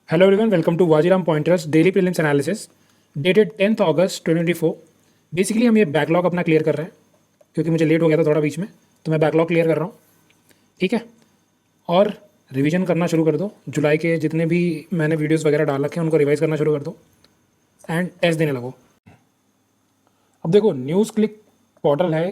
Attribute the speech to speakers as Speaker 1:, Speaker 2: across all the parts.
Speaker 1: Hello everyone, welcome to Vajiram pointers daily prelims analysis dated 10th August 2024। Basically हम ये backlog अपना clear कर रहे हैं क्योंकि मुझे लेट हो गया था थोड़ा बीच में, तो मैं बैकलॉग क्लियर कर रहा हूँ। ठीक है, और रिवीजन करना शुरू कर दो। जुलाई के जितने भी मैंने वीडियोस वगैरह डाल रखे हैं उनको रिवाइज करना शुरू कर दो एंड टेस्ट देने लगो। अब देखो, न्यूज़ क्लिक पोर्टल है,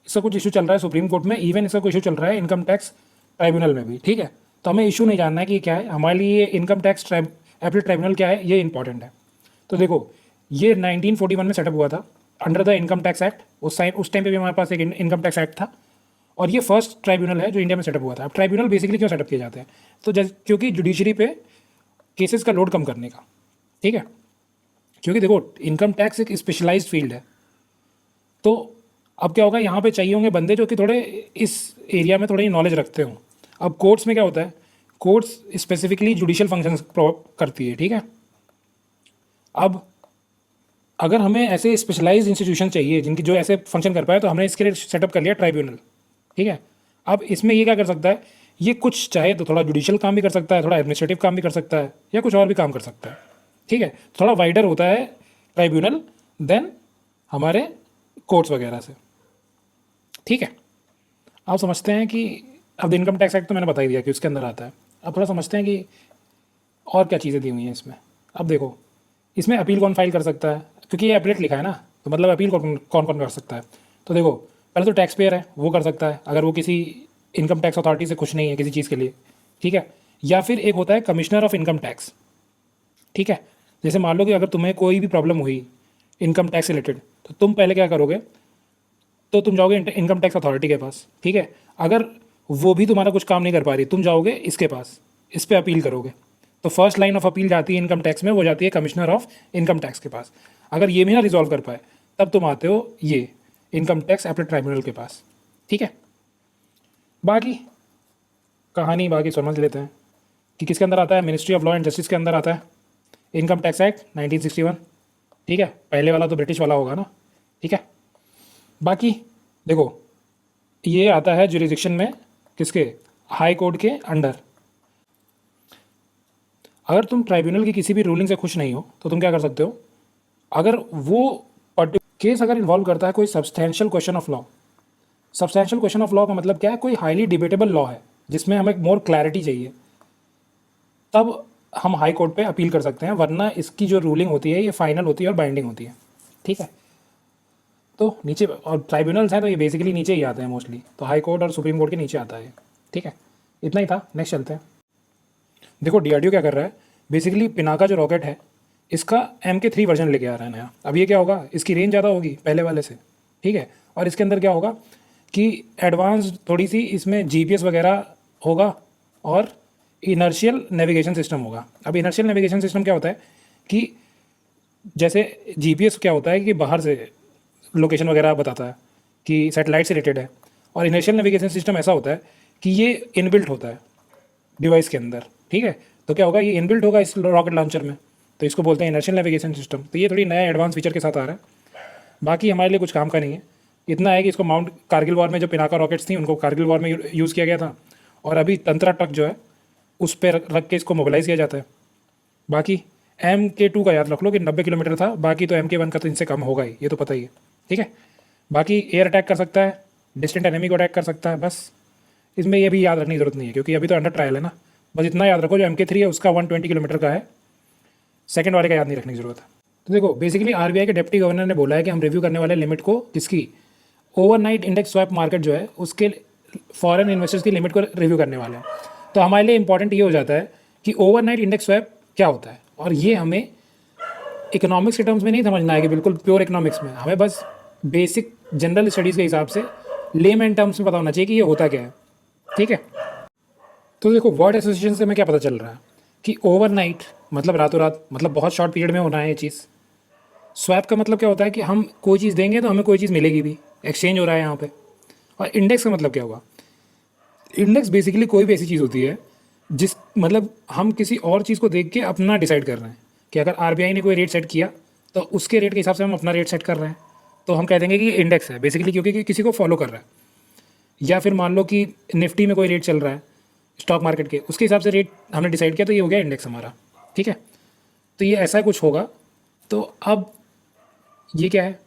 Speaker 1: इसका कुछ इशू चल रहा है सुप्रीम कोर्ट में, इवन इसका कुछ इशू चल रहा है इनकम टैक्स ट्राइब्यूनल में भी। ठीक है, तो हमें इशू नहीं जानना है कि क्या है, हमारे लिए ये इनकम टैक्स एपील ट्राइब्यूनल क्या है ये इंपॉर्टेंट है। तो देखो, ये 1941 में सेटअप हुआ था under the income tax act. उस टाइम पे भी हमारे पास एक इनकम टैक्स एक्ट था और ये फर्स्ट ट्राइब्यूनल है जो इंडिया में सेटअप हुआ था। अब ट्राइब्यूनल बेसिकली क्यों सेटअप किए जाते हैं, तो क्योंकि जुडिशरी पे केसेस का लोड कम करने का। ठीक है, क्योंकि देखो इनकम टैक्स एक स्पेशलाइज्ड फील्ड है, तो अब क्या होगा, यहाँ पे चाहिए होंगे बंदे जो कि थोड़े इस एरिया में थोड़ी नॉलेज रखते हों। अब कोर्ट्स में क्या होता है, कोर्ट्स स्पेसिफिकली जुडिशियल फंक्शन करती है। ठीक है, अब अगर हमें ऐसे स्पेशलाइज्ड इंस्टीट्यूशन चाहिए जिनकी जो ऐसे फंक्शन कर पाए, तो हमने इसके लिए सेटअप कर लिया ट्राइब्यूनल। ठीक है, अब इसमें ये क्या कर सकता है, ये कुछ चाहे तो थोड़ा जुडिशियल काम भी कर सकता है, थोड़ा एडमिनिस्ट्रेटिव काम भी कर सकता है, या कुछ और भी काम कर सकता है। ठीक है, थोड़ा वाइडर होता है ट्राइब्यूनल देन हमारे कोर्ट्स वगैरह से। ठीक है, आप समझते हैं कि अब इनकम टैक्स एक्ट तो मैंने बता ही दिया कि उसके अंदर आता है। अब थोड़ा समझते हैं कि और क्या चीज़ें दी हुई हैं इसमें। अब देखो, इसमें अपील कौन फाइल कर सकता है, क्योंकि ये अपीलेट लिखा है ना, तो मतलब अपील कौन कौन कौन कर सकता है। तो देखो, पहले तो टैक्स पेयर है, वो कर सकता है अगर वो किसी इनकम टैक्स अथॉरिटी से खुश नहीं है किसी चीज़ के लिए। ठीक है, या फिर एक होता है कमिश्नर ऑफ इनकम टैक्स। ठीक है, जैसे मान लो कि अगर तुम्हें कोई भी प्रॉब्लम हुई इनकम टैक्स रिलेटेड, तो तुम पहले क्या करोगे, तो तुम जाओगे इनकम टैक्स अथॉरिटी के पास। ठीक है, अगर वो भी तुम्हारा कुछ काम नहीं कर पा रही, तुम जाओगे इसके पास, इस पर अपील करोगे। तो फर्स्ट लाइन ऑफ अपील जाती है इनकम टैक्स में, वो जाती है कमिश्नर ऑफ इनकम टैक्स के पास। अगर ये भी ना रिजॉल्व कर पाए, तब तुम आते हो ये इनकम टैक्स अपील ट्राइब्यूनल के पास। ठीक है, बाकी कहानी बाकी समझ लेते हैं कि किसके अंदर आता है। Ministry of law and justice के अंदर आता है इनकम टैक्स एक्ट 1961। ठीक है, पहले वाला तो ब्रिटिश वाला होगा ना। ठीक है, बाकी देखो, ये आता है जुरिडिक्शन में किसके, हाई कोर्ट के अंडर। अगर तुम ट्राइब्यूनल की किसी भी रूलिंग से खुश नहीं हो, तो तुम क्या कर सकते हो, अगर वो केस अगर इन्वॉल्व करता है कोई substantial question of law. Substantial question of law का मतलब क्या है, कोई हाईली डिबेटेबल लॉ है जिसमें हमें मोर क्लैरिटी चाहिए, तब हम हाई कोर्ट पे अपील कर सकते हैं, वरना इसकी जो रूलिंग होती है ये फाइनल होती है और बाइंडिंग होती है। ठीक है, तो नीचे और ट्राइब्यूनल्स हैं तो ये बेसिकली नीचे ही आते हैं मोस्टली, तो हाई कोर्ट और सुप्रीम कोर्ट के नीचे आता है। ठीक है, इतना ही था, नेक्स्ट चलते हैं। देखो डीआरडीओ क्या कर रहा है, बेसिकली पिनाका जो रॉकेट है इसका MK3 वर्जन लेके आ रहा है नया। अब ये क्या होगा, इसकी रेंज ज़्यादा होगी पहले वाले से। ठीक है, और इसके अंदर क्या होगा कि एडवांस थोड़ी सी इसमें GPS वगैरह होगा और इनर्शियल नेविगेशन सिस्टम होगा। अब इनर्शियल नेविगेशन सिस्टम क्या होता है कि जैसे GPS क्या होता है कि बाहर से लोकेशन वगैरह बताता है कि सैटेलाइट से रिलेटेड है, और इनर्शियल नेविगेशन सिस्टम ऐसा होता है कि ये इनबिल्ट होता है डिवाइस के अंदर। ठीक है, तो क्या होगा, ये इनबिल्ट होगा इस रॉकेट लॉन्चर में, तो इसको बोलते हैं इनर्शियल नेविगेशन सिस्टम। तो ये थोड़ी नया एडवांस फीचर के साथ आ रहा है, बाकी हमारे लिए कुछ काम का नहीं है। इतना है कि इसको माउंट कारगिल वॉर में जो पिनाका रॉकेट्स थी उनको कारगिल वॉर में यूज़ किया गया था, और अभी तंत्रा ट्रक जो है उस पर रख के इसको मोबिलाइज किया जाता है। बाकी MK2 का याद रख लो कि 90 किलोमीटर था, बाकी तो MK1 का तो इनसे कम होगा ही, ये तो पता ही है। ठीक है, बाकी एयर अटैक कर सकता है, डिस्टेंट एनिमी को अटैक कर सकता है, बस इसमें ये भी याद रखने की जरूरत नहीं है क्योंकि अभी तो अंडर ट्रायल है ना। बस इतना याद रखो, जो MK3 है उसका 120 किलोमीटर का है, सेकंड वाले का याद नहीं रखने की जरूरत है। तो देखो, बेसिकली RBI के डिप्टी गवर्नर ने बोला है कि हम रिव्यू करने वाले लिमिट को, किसकी, ओवरनाइट इंडेक्स स्वैप मार्केट जो है उसके फॉरेन इन्वेस्टर्स की लिमिट को रिव्यू करने वाले हैं। तो हमारे लिए इंपॉर्टेंट ये हो जाता है कि ओवरनाइट इंडेक्स स्वैप क्या होता है, और ये हमें इकोनॉमिक्स के टर्म्स में नहीं समझना है कि बिल्कुल प्योर इकोनॉमिक्स में, हमें बस बेसिक जनरल स्टडीज़ के हिसाब से लेमैन टर्म्स में पता होना चाहिए कि ये होता क्या है। ठीक है, तो देखो वर्ड एसोसिएशन से हमें क्या पता चल रहा है कि ओवरनाइट मतलब रातों रात, मतलब बहुत शॉर्ट पीरियड में होना है ये चीज़। स्वैप का मतलब क्या होता है कि हम कोई चीज़ देंगे तो हमें कोई चीज़ मिलेगी भी, एक्सचेंज हो रहा है यहाँ पे। और इंडेक्स का मतलब क्या होगा, इंडेक्स बेसिकली कोई भी ऐसी चीज़ होती है जिस मतलब हम किसी और चीज़ को देख के अपना डिसाइड कर रहे हैं कि अगर RBI ने कोई रेट सेट किया तो उसके रेट के हिसाब से हम अपना रेट सेट कर रहे हैं, तो हम कह देंगे कि ये इंडेक्स है बेसिकली, क्योंकि किसी को फॉलो कर रहा है। या फिर मान लो कि निफ्टी में कोई रेट चल रहा है स्टॉक मार्केट के, उसके हिसाब से रेट हमने डिसाइड किया, तो ये हो गया इंडेक्स हमारा। ठीक है, तो ये ऐसा कुछ होगा। तो अब ये क्या है,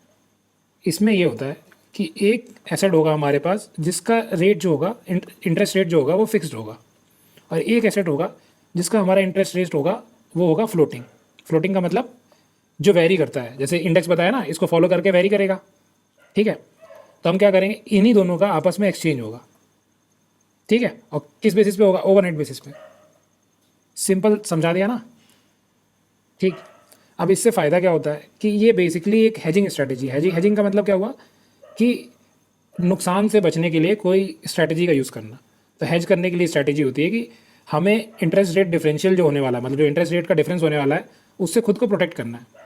Speaker 1: इसमें ये होता है कि एक एसेट होगा हमारे पास जिसका रेट जो होगा, इंटरेस्ट रेट जो होगा वो फिक्स्ड होगा, और एक एसेट होगा जिसका हमारा इंटरेस्ट रेट होगा वो होगा फ्लोटिंग। फ्लोटिंग का मतलब जो वेरी करता है, जैसे इंडेक्स बताया ना, इसको फॉलो करके वेरी करेगा। ठीक है, तो हम क्या करेंगे, इन्हीं दोनों का आपस में एक्सचेंज होगा। ठीक है, और किस बेसिस पे होगा, ओवरनाइट बेसिस पे। सिंपल समझा दिया ना। ठीक, अब इससे फ़ायदा क्या होता है कि ये बेसिकली एक हेजिंग स्ट्रैटेजी है। हेजिंग का मतलब क्या हुआ कि नुकसान से बचने के लिए कोई स्ट्रैटेजी का यूज़ करना। तो हेज करने के लिए स्ट्रैटेजी होती है कि हमें इंटरेस्ट रेट डिफरेंशियल जो होने वाला है, मतलब जो इंटरेस्ट रेट का डिफरेंस होने वाला है, उससे खुद को प्रोटेक्ट करना है।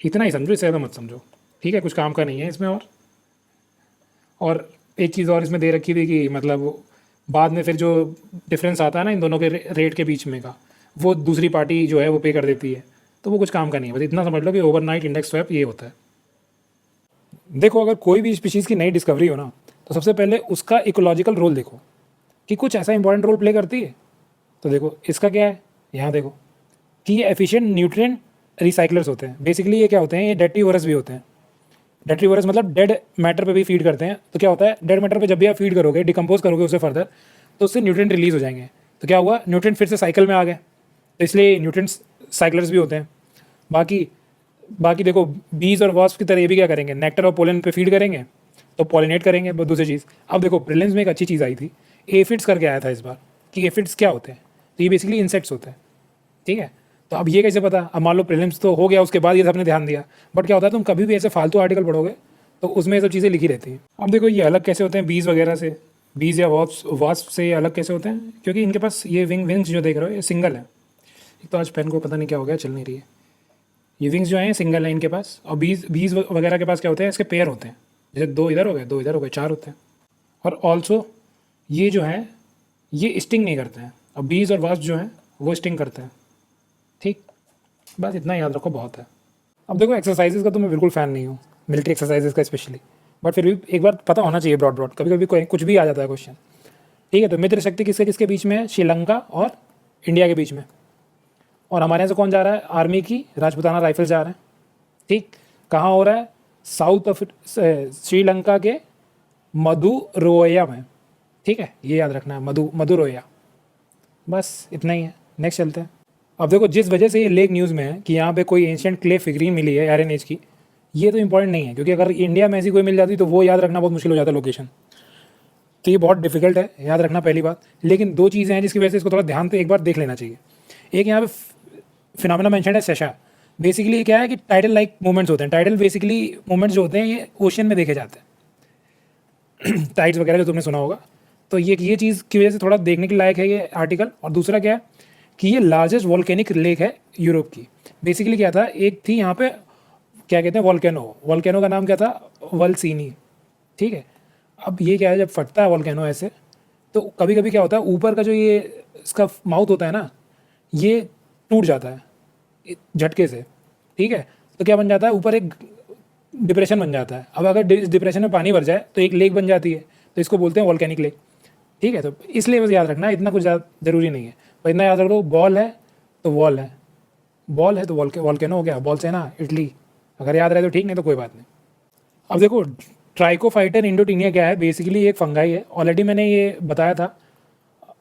Speaker 1: इतना ही समझो, इससे ज़्यादा मत समझो। ठीक है, कुछ काम का नहीं है इसमें। और एक चीज़ और इसमें दे रखी थी कि मतलब बाद में फिर जो डिफरेंस आता है ना इन दोनों के रेट के बीच में का, वो दूसरी पार्टी जो है वो पे कर देती है। तो वो कुछ काम का नहीं है। बस इतना समझ लो कि ओवरनाइट इंडेक्स स्वैप ये होता है। देखो, अगर कोई भी स्पीशीज़ की नई डिस्कवरी हो ना, तो सबसे पहले उसका इकोलॉजिकल रोल देखो कि कुछ ऐसा इंपॉर्टेंट रोल प्ले करती है। तो देखो इसका क्या है, यहाँ देखो कि ये एफिशिएंट न्यूट्रिएंट रिसाइकलर्स होते हैं। बेसिकली ये क्या होते हैं, ये डेट्रीवोरस भी होते हैं। डेट्रीवोरस मतलब डेड मैटर पे भी फीड करते हैं। तो क्या होता है, डेड मैटर पे जब भी आप फीड करोगे, डिकम्पोज करोगे उसे फर्दर, तो उससे न्यूट्रिएंट रिलीज हो जाएंगे। तो क्या हुआ, न्यूट्रिएंट फिर से साइकिल में आ गए। तो इसलिए न्यूट्रिएंट साइकिलर्स भी होते हैं। बाकी बाकी देखो, बीज और वॉस्प की तरह ये भी क्या करेंगे, नेक्टर और पोलन पे फीड करेंगे, तो पॉलिनेट करेंगे। बहुत दूसरी चीज़, अब देखो प्रीलिम्स में एक अच्छी चीज़ आई थी, एफिड्स करके आया था इस बार, कि एफिड्स क्या होते हैं। तो ये बेसिकली इंसेक्ट्स होते हैं। ठीक है, तो अब ये कैसे पता, अब मान लो प्रीलिम्स तो हो गया, उसके बाद ये सबने ध्यान दिया, बट क्या होता है, तुम कभी भी ऐसे फालतू आर्टिकल पढ़ोगे तो उसमें ये सब चीज़ें लिखी रहती हैं। अब देखो ये अलग कैसे होते हैं बीज वगैरह से, बीज या वॉस्प से ये अलग कैसे होते हैं, क्योंकि इनके पास ये विंग्स जो देख रहे हो ये सिंगल है। एक तो आज पेन को पता नहीं क्या हो गया, चल नहीं रही है। ये विंग्स जो हैं सिंगल है इनके पास, और बीज वगैरह के पास क्या होते हैं, इसके पेयर होते हैं। जैसे दो इधर हो गए, दो इधर हो गए, चार होते हैं। और ऑल्सो ये जो है ये स्टिंग नहीं करते हैं, और बीज और वास्प जो हैं वो स्टिंग करते हैं। ठीक, बस इतना याद रखो, बहुत है। अब देखो एक्सरसाइजेज का तो मैं बिल्कुल फ़ैन नहीं हूँ, मिलिट्री एक्सरसाइजेज का स्पेशली, बट फिर भी एक बार पता होना चाहिए ब्रॉड ब्रॉड, कभी कभी कोई कुछ भी आ जाता है क्वेश्चन। ठीक है, तो मित्र शक्ति किसके किसके बीच में है, श्रीलंका और इंडिया के बीच में। और हमारे यहाँ से कौन जा रहा है, आर्मी की राजपूताना राइफल्स जा रहे हैं। ठीक, कहाँ हो रहा है, साउथ ऑफ श्रीलंका के मदुरोया में। ठीक है, ये याद रखना है, मदुरोया। बस इतना ही है, नेक्स्ट चलते हैं। अब देखो, जिस वजह से ये लेक न्यूज़ में है कि यहाँ पे कोई एंशिएंट क्ले फिगरीन मिली है आयरन एज की, ये तो इंपॉर्टेंट नहीं है, क्योंकि अगर इंडिया में ऐसी कोई मिल जाती तो वो याद रखना बहुत मुश्किल हो जाता लोकेशन। तो ये बहुत डिफिकल्ट है याद रखना, पहली बात। लेकिन दो चीज़ें हैं जिसकी वजह से इसको थोड़ा ध्यान से एक बार देख लेना चाहिए। एक यहाँ पे फिनोमेना मेंशन है सेशा। बेसिकली क्या है कि टाइडल लाइक मूवमेंट्स होते हैं। टाइडल बेसिकली मूवमेंट्स जो होते हैं ये ओशन में देखे जाते हैं टाइड्स वगैरह जो तुमने सुना होगा। तो ये चीज़ की वजह से थोड़ा देखने के लायक है ये आर्टिकल। और दूसरा क्या है कि ये लार्जेस्ट वॉल्केनिक लेक है यूरोप की। बेसिकली क्या था, एक थी यहाँ पे क्या कहते हैं वॉल्केनो का नाम क्या था, वल्सीनी। ठीक है, अब ये क्या है, जब फटता है वॉल्केनो ऐसे, तो कभी कभी क्या होता है, ऊपर का जो ये इसका माउथ होता है ना, ये टूट जाता है झटके से। ठीक है, तो क्या बन जाता है, ऊपर एक डिप्रेशन बन जाता है। अब अगर इस डिप्रेशन में पानी भर जाए तो एक लेक बन जाती है, तो इसको बोलते हैं वॉल्केनिक लेक। ठीक है, तो इसलिए बस याद रखना, इतना कुछ ज़्यादा ज़रूरी नहीं है। पर इतना याद रख लो, बॉल है तो वॉल है, बॉल है तो वॉल्केनो हो गया, बॉल से ना इटली। अगर याद रहे तो ठीक, नहीं तो कोई बात नहीं। अब देखो, ट्राइकोफाइटर इंडोटीनिया क्या है, बेसिकली एक फंगाई है। ऑलरेडी मैंने ये बताया था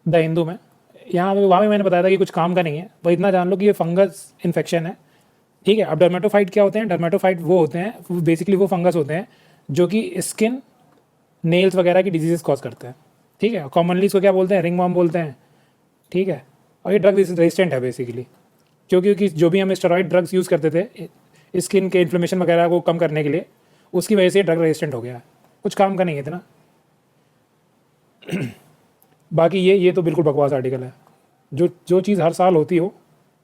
Speaker 1: द हिंदू में, यहाँ पे वहाँ भी मैंने बताया था कि कुछ काम का नहीं है। पर इतना जान लो कि ये फंगस इन्फेक्शन है। ठीक है, अब डर्मेटोफाइट क्या होते हैं, डर्मेटोफाइट वो होते हैं, बेसिकली वो फंगस होते हैं जो कि स्किन, नेल्स वगैरह की डिजीजेस कॉज करते हैं। ठीक है, कॉमनली इसको क्या बोलते हैं, रिंग वॉर्म बोलते हैं। ठीक है, और ये ड्रग रेजिस्टेंट है बेसिकली, क्योंकि जो भी हम स्टेरॉइड ड्रग्स यूज़ करते थे स्किन के इन्फ्लेमेशन वगैरह को कम करने के लिए, उसकी वजह से ड्रग रेजिस्टेंट हो गया है। कुछ काम का नहीं है इतना। बाकी ये तो बिल्कुल बकवास आर्टिकल है। जो चीज़ हर साल होती हो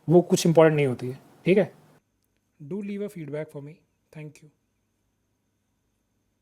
Speaker 1: वो कुछ इंपॉर्टेंट नहीं होती है। ठीक है, do leave a feedback for me, thank you.